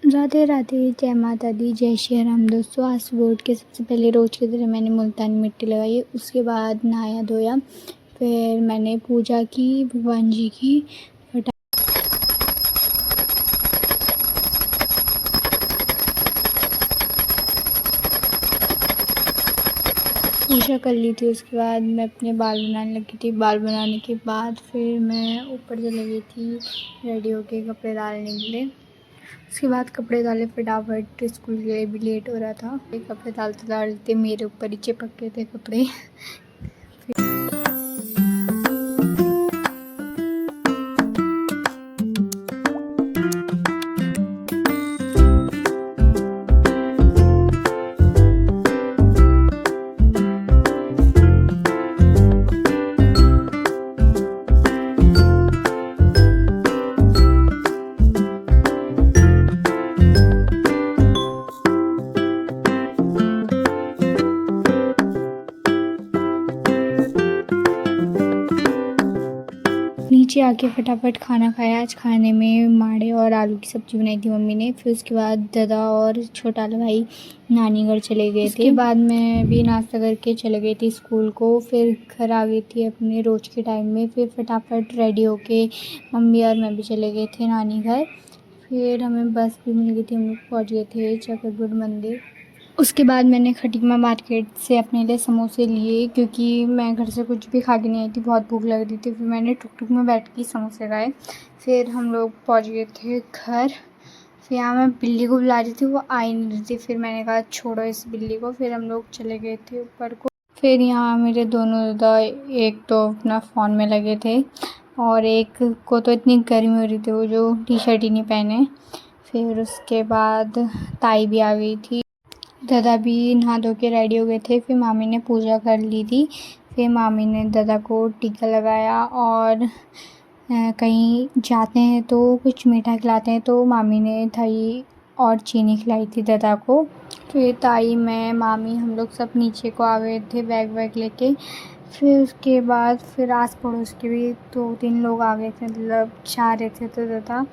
राधे राधे, जय माता दी, जय श्री राम। दोस्तों, आज सुबह उठ के सबसे पहले रोज़ की तरह मैंने मुल्तानी मिट्टी लगाई। उसके बाद नहाया धोया, फिर मैंने पूजा की भगवान जी की। पूजा कर ली थी। उसके बाद मैं अपने बाल बनाने लगी थी। बाल बनाने के बाद फिर मैं ऊपर चली गई थी रेडी होके कपड़े डालने के लिए। उसके बाद कपड़े डाले फटाफट, स्कूल के लिए भी लेट हो रहा था। कपड़े डालते डालते मेरे ऊपर ही चिपक गए थे कपड़े। नीचे आके फटाफट खाना खाया। आज खाने में माड़े और आलू की सब्ज़ी बनाई थी मम्मी ने। फिर उसके बाद दादा और छोटा भाई नानी घर चले गए थे। उसके बाद मैं भी नाश्ता करके चले गई थी स्कूल को। फिर घर आ गई थी अपने रोज़ के टाइम में। फिर फटाफट रेडी होके मम्मी और मैं भी चले गए थे नानी घर। फिर हमें बस भी मिल गई थी, हम लोग पहुँच गए थे चक्रगुड मंदिर। उसके बाद मैंने खटीमा मार्केट से अपने लिए समोसे लिए, क्योंकि मैं घर से कुछ भी खा के नहीं आई थी, बहुत भूख लग रही थी। फिर मैंने टुक में बैठ के समोसे खाए। फिर हम लोग पहुंच गए थे घर। फिर यहाँ मैं बिल्ली को बुला रही थी, वो आ ही नहीं रही थी। फिर मैंने कहा छोड़ो इस बिल्ली को। फिर हम लोग चले गए थे ऊपर को। फिर यहाँ मेरे दोनों दादा, एक तो अपना फ़ोन में लगे थे और एक को तो इतनी गर्मी हो रही थी वो जो टी शर्ट ही नहीं पहने। फिर उसके बाद ताई भी आ गई थी। दादा भी नहा धो के रेडी हो गए थे। फिर मामी ने पूजा कर ली थी। फिर मामी ने दादा को टीका लगाया और कहीं जाते हैं तो कुछ मीठा खिलाते हैं, तो मामी ने दही और चीनी खिलाई थी दादा को। फिर ताई, मैं, मामी, हम लोग सब नीचे को आ गए थे बैग वैग लेके। फिर उसके बाद फिर आस पड़ोस के भी 2-3 लोग आ गए थे, मतलब जा रहे थे तो दादा।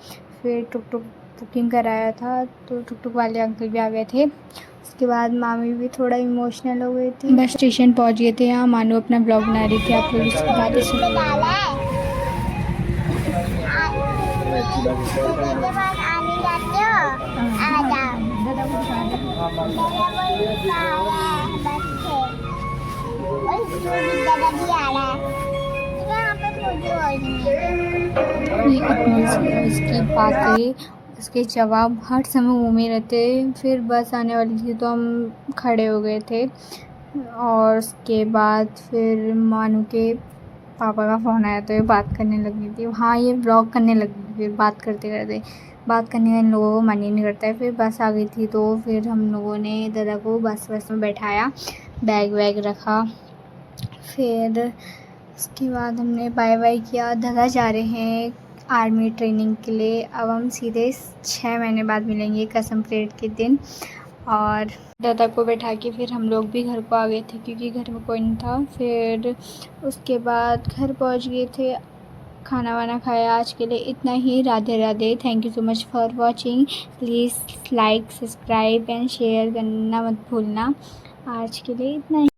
फिर टुक बुकिंग कराया था तो टुक वाले अंकल भी आ गए थे। उसके बाद मामी भी थोड़ा इमोशनल हो गई थी। बस स्टेशन पहुंच गए थे। यहाँ मानो अपना ब्लॉग बना रही थी, आप लोग इसकी बातें सुनिए। इसकी बातें, उसके जवाब हर समय मुँह में रहते। फिर बस आने वाली थी तो हम खड़े हो गए थे। और उसके बाद फिर मानू के पापा का फ़ोन आया तो ये बात करने लगी थी। हाँ, ये ब्लॉग करने लगी थी। फिर बात करते बात करने का इन लोगों को मन ही नहीं करता है। फिर बस आ गई थी तो फिर हम लोगों ने दादा को बस में बैठाया, बैग वैग रखा। फिर उसके बाद हमने बाय बाय किया। दादा जा रहे हैं आर्मी ट्रेनिंग के लिए। अब हम सीधे 6 महीने बाद मिलेंगे कसम परेड के दिन। और दादा को बैठा के फिर हम लोग भी घर को आ गए थे, क्योंकि घर में कोई नहीं था। फिर उसके बाद घर पहुंच गए थे, खाना वाना खाया। आज के लिए इतना ही। Radhe Radhe. Thank you so much for watching. Please like, subscribe and share करना मत भूलना। आज के लिए इतना ही।